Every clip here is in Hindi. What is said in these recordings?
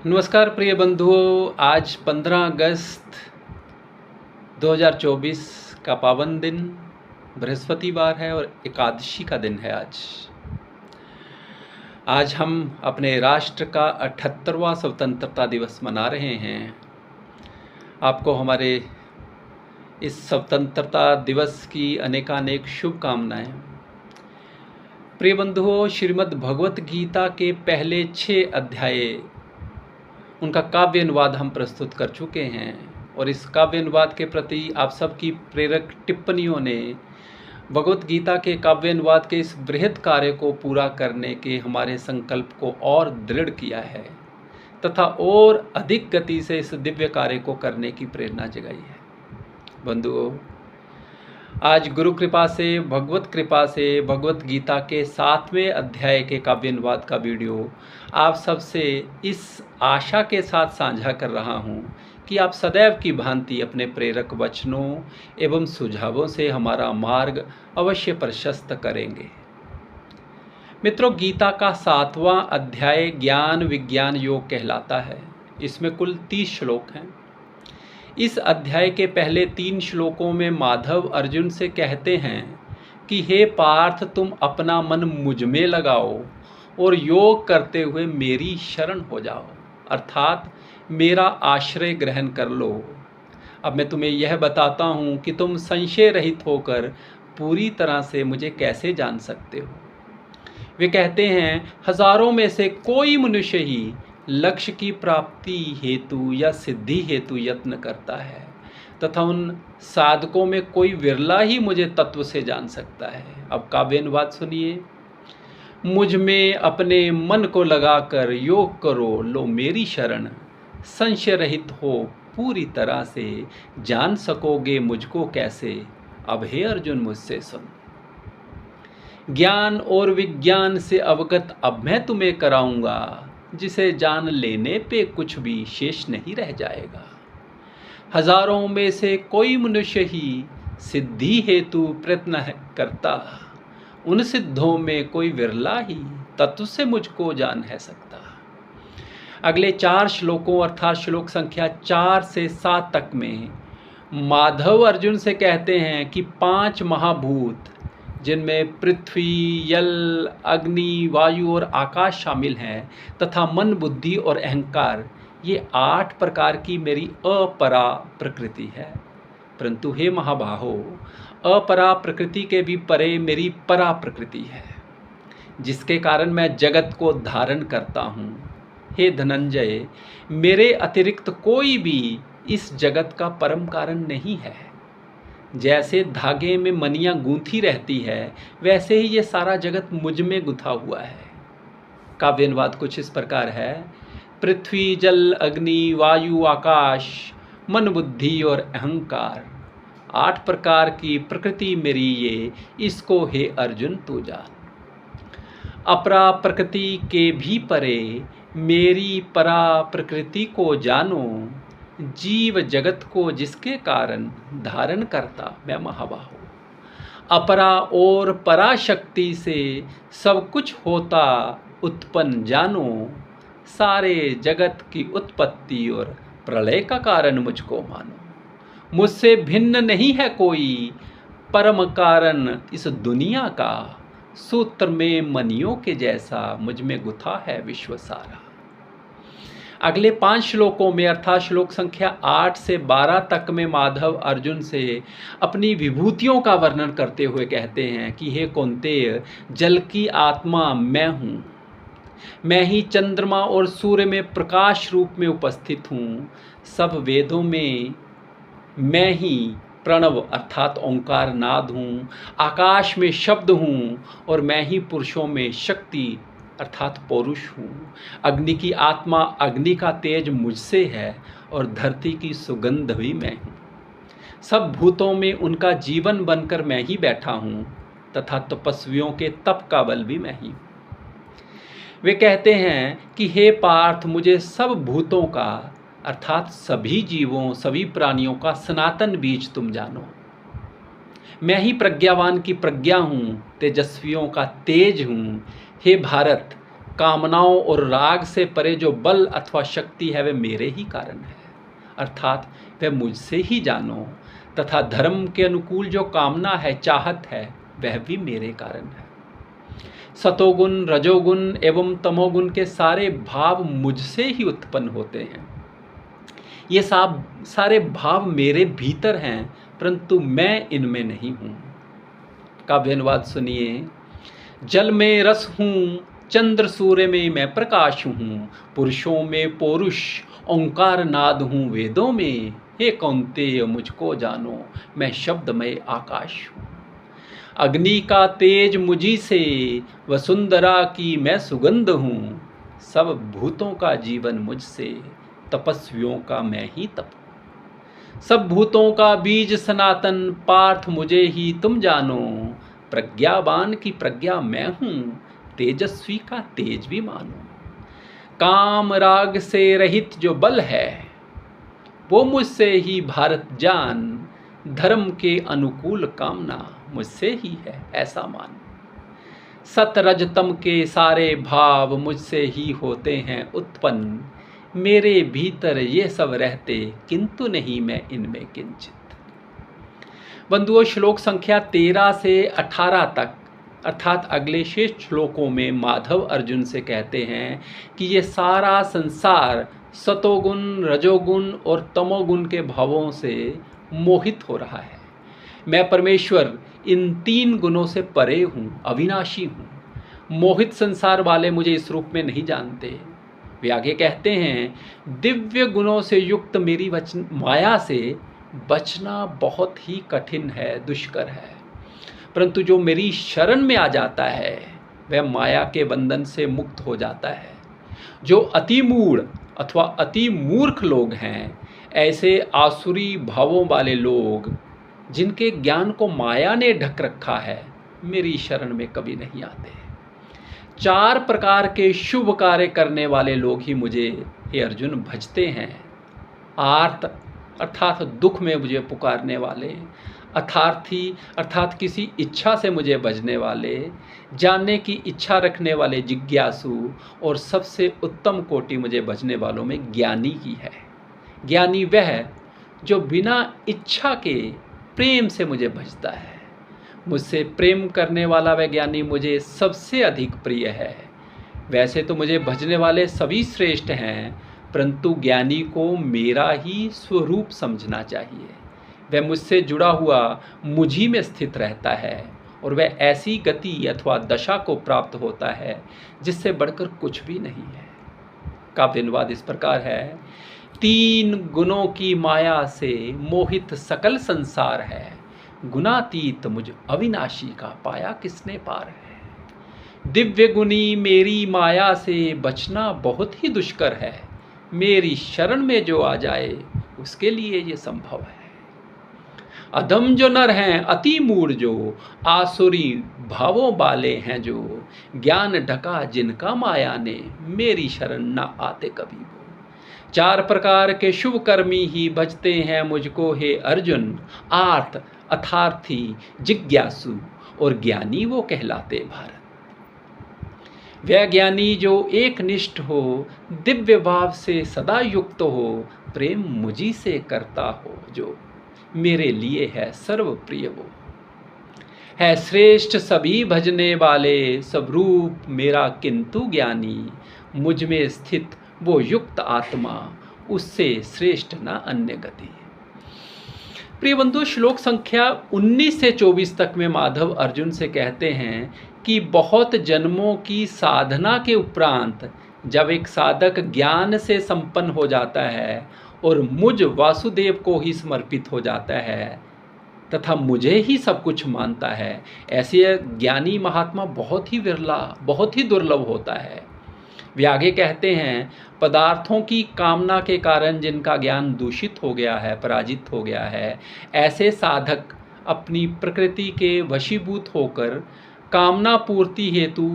नमस्कार प्रिय बंधुओं, आज 15 अगस्त 2024 का पावन दिन बृहस्पतिवार है और एकादशी का दिन है। आज हम अपने राष्ट्र का 78वां स्वतंत्रता दिवस मना रहे हैं। आपको हमारे इस स्वतंत्रता दिवस की अनेकानेक शुभकामनाएं। प्रिय बंधुओं, श्रीमद् भगवत गीता के पहले 6 अध्याय उनका काव्य अनुवाद हम प्रस्तुत कर चुके हैं और इस काव्य अनुवाद के प्रति आप सबकी प्रेरक टिप्पणियों ने भगवत गीता के काव्य अनुवाद के इस बृहद कार्य को पूरा करने के हमारे संकल्प को और दृढ़ किया है तथा और अधिक गति से इस दिव्य कार्य को करने की प्रेरणा जगाई है। बंधुओं, आज गुरु कृपा से, भगवत कृपा से भगवत गीता के 7वें अध्याय के काव्य अनुवाद का वीडियो आप सबसे इस आशा के साथ साझा कर रहा हूँ कि आप सदैव की भांति अपने प्रेरक वचनों एवं सुझावों से हमारा मार्ग अवश्य प्रशस्त करेंगे। मित्रों, गीता का 7वां अध्याय ज्ञान विज्ञान योग कहलाता है। इसमें कुल 30 श्लोक हैं। इस अध्याय के पहले 3 श्लोकों में माधव अर्जुन से कहते हैं कि हे पार्थ, तुम अपना मन मुझ में लगाओ और योग करते हुए मेरी शरण हो जाओ, अर्थात मेरा आश्रय ग्रहण कर लो। अब मैं तुम्हें यह बताता हूँ कि तुम संशय रहित होकर पूरी तरह से मुझे कैसे जान सकते हो। वे कहते हैं, हजारों में से कोई मनुष्य ही लक्ष्य की प्राप्ति हेतु या सिद्धि हेतु यत्न करता है तथा उन साधकों में कोई विरला ही मुझे तत्व से जान सकता है। अब काव्य अनुवाद सुनिए। मुझ में अपने मन को लगाकर योग करो, लो मेरी शरण, संशय रहित हो पूरी तरह से, जान सकोगे मुझको कैसे, अब हे अर्जुन मुझसे सुन। ज्ञान और विज्ञान से अवगत अब मैं तुम्हें कराऊंगा, जिसे जान लेने पे कुछ भी शेष नहीं रह जाएगा। हजारों में से कोई मनुष्य ही सिद्धि हेतु प्रयत्न करता, उन सिद्धों में कोई विरला ही तत्व से मुझको जान है सकता। अगले 4 श्लोकों अर्थात श्लोक संख्या 4 से 7 तक में माधव अर्जुन से कहते हैं कि 5 महाभूत, जिनमें पृथ्वी, जल, अग्नि, वायु और आकाश शामिल हैं, तथा मन, बुद्धि और अहंकार, ये 8 प्रकार की मेरी अपरा प्रकृति है। परंतु हे महाबाहो, अपरा प्रकृति के भी परे मेरी परा प्रकृति है, जिसके कारण मैं जगत को धारण करता हूँ। हे धनंजय, मेरे अतिरिक्त कोई भी इस जगत का परम कारण नहीं है। जैसे धागे में मनियाँ गूंथी रहती है, वैसे ही ये सारा जगत मुझ में गुंथा हुआ है। काव्य अनुवाद कुछ इस प्रकार है। पृथ्वी, जल, अग्नि, वायु, आकाश, मन, बुद्धि और अहंकार, 8 प्रकार की प्रकृति मेरी ये, इसको हे अर्जुन तू जान। अपरा प्रकृति के भी परे मेरी परा प्रकृति को जानो, जीव जगत को जिसके कारण धारण करता मैं महाबाहो। अपरा और पराशक्ति से सब कुछ होता उत्पन्न जानो, सारे जगत की उत्पत्ति और प्रलय का कारण मुझको मानो। मुझसे भिन्न नहीं है कोई परम कारण इस दुनिया का, सूत्र में मनियों के जैसा मुझ में गुथा है विश्व सारा। अगले 5 श्लोकों में अर्थात श्लोक संख्या 8 से 12 तक में माधव अर्जुन से अपनी विभूतियों का वर्णन करते हुए कहते हैं कि हे कौन्तेय, जल की आत्मा मैं हूँ। मैं ही चंद्रमा और सूर्य में प्रकाश रूप में उपस्थित हूँ। सब वेदों में मैं ही प्रणव अर्थात ओंकार नाद हूँ। आकाश में शब्द हूँ और मैं ही पुरुषों में शक्ति अर्थात पौरुष हूँ। अग्नि की आत्मा, अग्नि का तेज मुझसे है और धरती की सुगंध भी मैं हूँ। सब भूतों में उनका जीवन बनकर मैं ही बैठा हूँ तथा तपस्वियों के तप का बल भी मैं ही हूँ। वे कहते हैं कि हे पार्थ, मुझे सब भूतों का अर्थात सभी जीवों, सभी प्राणियों का सनातन बीज तुम जानो। मैं ही प्रज्ञावान की प्रज्ञा हूँ, तेजस्वियों का तेज हूँ। हे भारत, कामनाओं और राग से परे जो बल अथवा शक्ति है वह मेरे ही कारण है, अर्थात वह मुझसे ही जानो, तथा धर्म के अनुकूल जो कामना है, चाहत है, वह भी मेरे कारण है। सतोगुण, रजोगुण एवं तमोगुण के सारे भाव मुझसे ही उत्पन्न होते हैं। ये सारे भाव मेरे भीतर हैं, परंतु मैं इनमें नहीं हूँ। काव्य अनुवाद सुनिए। जल में रस हूँ, चंद्र सूर्य में मैं प्रकाश हूँ, पुरुषों में पौरुष ओंकार नाद हूँ वेदों में, हे कौन्तेय मुझको जानो, मैं शब्दमय आकाश हूँ। अग्नि का तेज मुझी से, वसुंधरा की मैं सुगंध हूँ, सब भूतों का जीवन मुझसे, तपस्वियों का मैं ही तप हूँ। सब भूतों का बीज सनातन, पार्थ मुझे ही तुम जानो, प्रज्ञावान की प्रज्ञा मैं हूँ, तेजस्वी का तेज भी मानो। काम राग से रहित जो बल है, वो मुझसे ही भारत जान, धर्म के अनुकूल कामना मुझसे ही है, ऐसा मान। सत रज तम के सारे भाव मुझसे ही होते हैं उत्पन्न, मेरे भीतर ये सब रहते, किंतु नहीं मैं इनमें किंचित। बंधुओं, श्लोक संख्या 13 से 18 तक अर्थात अगले शेष श्लोकों में माधव अर्जुन से कहते हैं कि ये सारा संसार सतोगुण, रजोगुण और तमोगुण के भावों से मोहित हो रहा है। मैं परमेश्वर इन 3 गुणों से परे हूँ, अविनाशी हूँ। मोहित संसार वाले मुझे इस रूप में नहीं जानते। वे आगे कहते हैं, दिव्य गुणों से युक्त मेरी माया से बचना बहुत ही कठिन है, दुष्कर है, परंतु जो मेरी शरण में आ जाता है वह माया के बंधन से मुक्त हो जाता है। जो अति मूढ़ अथवा अति मूर्ख लोग हैं, ऐसे आसुरी भावों वाले लोग जिनके ज्ञान को माया ने ढक रखा है, मेरी शरण में कभी नहीं आते। 4 प्रकार के शुभ कार्य करने वाले लोग ही मुझे, हे अर्जुन, भजते हैं। आर्त अर्थात दुख में मुझे पुकारने वाले, अर्थार्थी अर्थात किसी इच्छा से मुझे भजने वाले, जानने की इच्छा रखने वाले जिज्ञासु, और सबसे उत्तम कोटि मुझे भजने वालों में ज्ञानी ही है। ज्ञानी वह जो बिना इच्छा के प्रेम से मुझे भजता है। मुझसे प्रेम करने वाला वह ज्ञानी मुझे सबसे अधिक प्रिय है। वैसे तो मुझे भजने वाले सभी श्रेष्ठ हैं, परंतु ज्ञानी को मेरा ही स्वरूप समझना चाहिए। वह मुझसे जुड़ा हुआ मुझी में स्थित रहता है, और वह ऐसी गति अथवा दशा को प्राप्त होता है जिससे बढ़कर कुछ भी नहीं है। काव्य अनुवाद इस प्रकार है। 3 गुणों की माया से मोहित सकल संसार है, गुणातीत मुझ अविनाशी का पाया किसने पार है। दिव्य गुणी मेरी माया से बचना बहुत ही दुष्कर है, मेरी शरण में जो आ जाए उसके लिए ये संभव है। अधम जो नर हैं, अति मूढ़ जो, आसुरी भावों वाले हैं जो, ज्ञान ढका जिनका माया ने, मेरी शरण न आते कभी वो। 4 प्रकार के शुभ कर्मी ही भजते हैं मुझको, हे अर्जुन। आर्त अर्थार्थी, जिज्ञासु और ज्ञानी वो कहलाते भारत। वह ज्ञानी जो एकनिष्ठ हो, दिव्य भाव से सदा युक्त हो, प्रेम मुझी से करता हो, जो मेरे लिए है सर्वप्रिय वो है। श्रेष्ठ सभी भजने वाले, सब रूप मेरा किंतु ज्ञानी, मुझ में स्थित वो युक्त आत्मा, उससे श्रेष्ठ न अन्य गति। प्रिय बंधु, श्लोक संख्या 19 से 24 तक में माधव अर्जुन से कहते हैं कि बहुत जन्मों की साधना के उपरांत जब एक साधक ज्ञान से संपन्न हो जाता है और मुझ वासुदेव को ही समर्पित हो जाता है तथा मुझे ही सब कुछ मानता है, ऐसे ज्ञानी महात्मा बहुत ही विरला, बहुत ही दुर्लभ होता है। वे आगे कहते हैं, पदार्थों की कामना के कारण जिनका ज्ञान दूषित हो गया है, पराजित हो गया है, ऐसे साधक अपनी प्रकृति के वशीभूत होकर कामना पूर्ति हेतु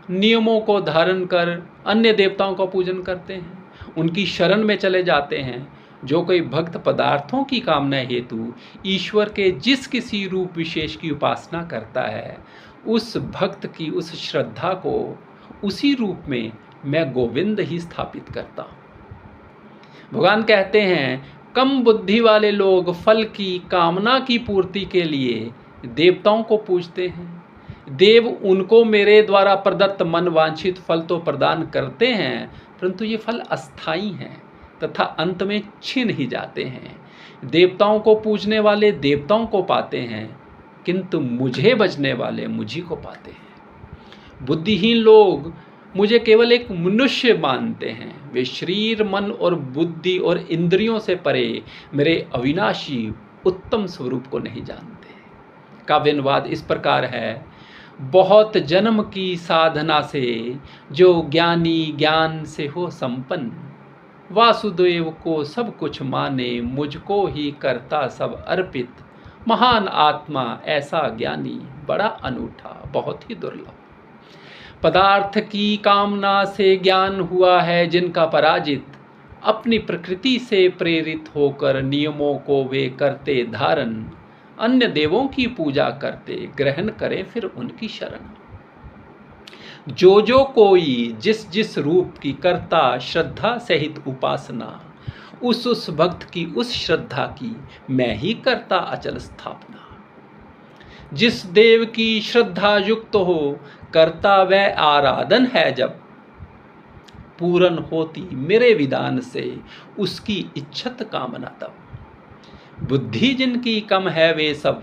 नियमों को धारण कर अन्य देवताओं का पूजन करते हैं, उनकी शरण में चले जाते हैं। जो कोई भक्त पदार्थों की कामना हेतु ईश्वर के जिस किसी रूप विशेष की उपासना करता है, उस भक्त की उस श्रद्धा को, उसी रूप में मैं गोविंद ही स्थापित करता हूँ। भगवान कहते हैं, कम बुद्धि वाले लोग फल की कामना की पूर्ति के लिए देवताओं को पूजते हैं। देव उनको मेरे द्वारा प्रदत्त मन वांछित फल तो प्रदान करते हैं, परंतु ये फल अस्थायी हैं तथा अंत में छिन ही जाते हैं। देवताओं को पूजने वाले देवताओं को पाते हैं, किंतु मुझे भजने वाले मुझी को पाते हैं। बुद्धिहीन लोग मुझे केवल एक मनुष्य मानते हैं। वे शरीर, मन और बुद्धि और इंद्रियों से परे मेरे अविनाशी उत्तम स्वरूप को नहीं जानते। काव्यानुवाद इस प्रकार है, बहुत जन्म की साधना से जो ज्ञानी ज्ञान से हो संपन्न, वासुदेव को सब कुछ माने, मुझको ही करता सब अर्पित। महान आत्मा ऐसा ज्ञानी, बड़ा अनूठा, बहुत ही दुर्लभ। पदार्थ की कामना से ज्ञान हुआ है जिनका पराजित, अपनी प्रकृति से प्रेरित होकर नियमों को वे करते धारण। अन्य देवों की पूजा करते, ग्रहण करें फिर उनकी शरण। जो कोई जिस जिस रूप की करता श्रद्धा सहित उपासना, उस भक्त की उस श्रद्धा की मैं ही करता अचल स्थापना। जिस देव की श्रद्धा युक्त हो करता वह आराधन है, जब पूर्ण होती मेरे विधान से उसकी इच्छत कामना तब। बुद्धि जिनकी कम है वे सब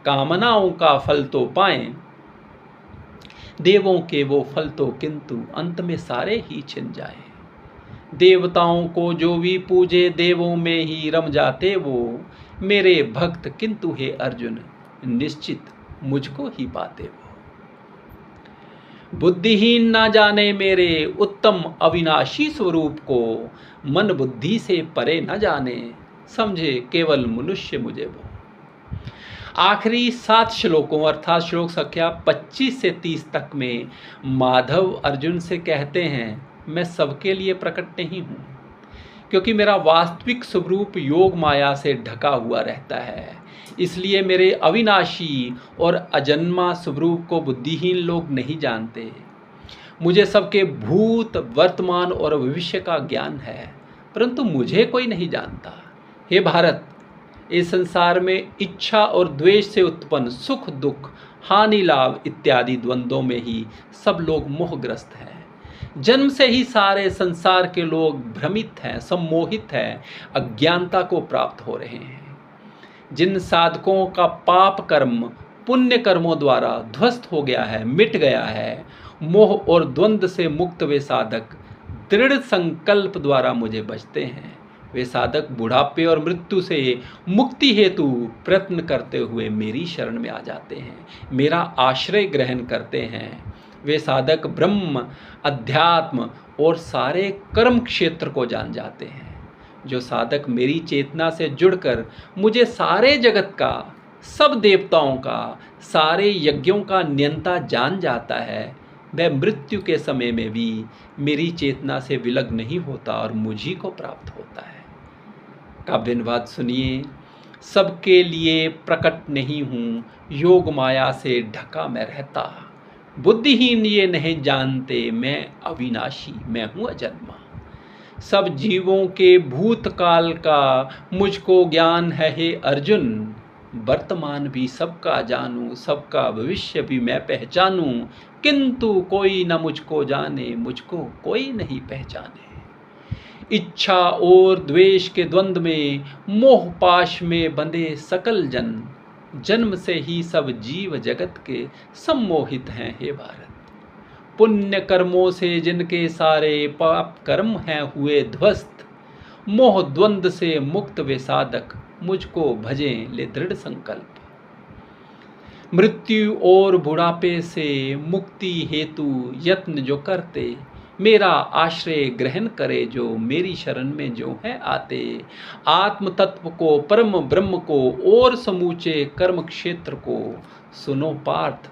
कामनाओं का फल तो पाएं, देवों के वो फल तो किंतु अंत में सारे ही छिन जाए। देवताओं को जो भी पूजे देवों में ही रम जाते वो, मेरे भक्त किंतु हे अर्जुन निश्चित मुझको ही पाते वो। बुद्धिहीन ना जाने मेरे उत्तम अविनाशी स्वरूप को, मन बुद्धि से परे न जाने, समझे केवल मनुष्य मुझे वो। आखिरी 7 श्लोकों अर्थात श्लोक संख्या 25 से 30 तक में माधव अर्जुन से कहते हैं, मैं सबके लिए प्रकट नहीं हूँ, क्योंकि मेरा वास्तविक स्वरूप योग माया से ढका हुआ रहता है। इसलिए मेरे अविनाशी और अजन्मा स्वरूप को बुद्धिहीन लोग नहीं जानते। मुझे सबके भूत, वर्तमान और भविष्य का ज्ञान है, परंतु मुझे कोई नहीं जानता। हे भारत, इस संसार में इच्छा और द्वेष से उत्पन्न सुख दुख, हानि लाभ इत्यादि द्वंद्वों में ही सब लोग मोहग्रस्त हैं। जन्म से ही सारे संसार के लोग भ्रमित हैं, सम्मोहित हैं, अज्ञानता को प्राप्त हो रहे हैं। जिन साधकों का पाप कर्म पुण्य कर्मों द्वारा ध्वस्त हो गया है, मिट गया है, मोह और द्वंद्व से मुक्त वे साधक दृढ़ संकल्प द्वारा मुझे भजते हैं। वे साधक बुढ़ापे और मृत्यु से मुक्ति हेतु प्रयत्न करते हुए मेरी शरण में आ जाते हैं, मेरा आश्रय ग्रहण करते हैं। वे साधक ब्रह्म, अध्यात्म और सारे कर्म क्षेत्र को जान जाते हैं। जो साधक मेरी चेतना से जुड़कर मुझे सारे जगत का, सब देवताओं का, सारे यज्ञों का नियंता जान जाता है, वह मृत्यु के समय में भी मेरी चेतना से विलग नहीं होता और मुझी को प्राप्त होता है। काव्यानुवाद सुनिए। सबके लिए प्रकट नहीं हूँ, योग माया से ढका मैं रहता। बुद्धिहीन ये नहीं जानते, मैं अविनाशी, मैं हूँ अजन्मा। सब जीवों के भूतकाल का मुझको ज्ञान है हे अर्जुन। वर्तमान भी सबका जानूं, सबका भविष्य भी मैं पहचानूं, किंतु कोई न मुझको जाने, मुझको कोई नहीं पहचाने। इच्छा और द्वेष के द्वंद्व में, मोह पाश में बंधे सकल जन, जन्म से ही सब जीव जगत के सम्मोहित हैं हे भारत। पुण्य कर्मों से जिनके सारे पाप कर्म हैं हुए ध्वस्त, मोह द्वंद्व से मुक्त वे साधक मुझको भजें ले दृढ़ संकल्प। मृत्यु और बुढ़ापे से मुक्ति हेतु यत्न जो करते, मेरा आश्रय ग्रहण करे जो मेरी शरण में जो है आते। आत्म तत्व को, परम ब्रह्म को और समूचे कर्म क्षेत्र को सुनो पार्थ,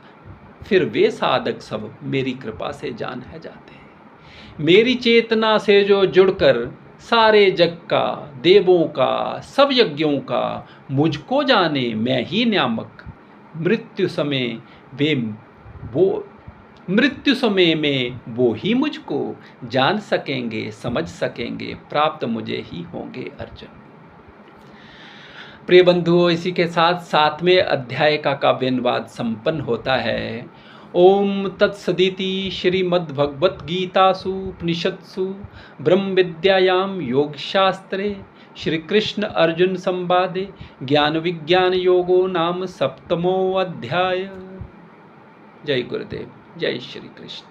फिर वे साधक सब मेरी कृपा से जान है जाते हैं। मेरी चेतना से जो जुड़कर सारे जग का, देवों का, सब यज्ञों का मुझको जाने, मैं ही नियामक। मृत्यु समय वे वो मृत्यु समय में वो ही मुझको जान सकेंगे, समझ सकेंगे, प्राप्त मुझे ही होंगे अर्जुन। प्रिय बंधुओं, इसी के साथ 7वें अध्याय का काव्यानुवाद संपन्न होता है। ओम तत्सदिति श्रीमद्भगवद्गीतासु उपनिषत्सु ब्रह्म विद्यायां योगशास्त्रे श्री कृष्ण अर्जुन संवादे ज्ञान विज्ञान योगो नाम 7वां अध्याय। जय गुरुदेव, जय श्री कृष्ण।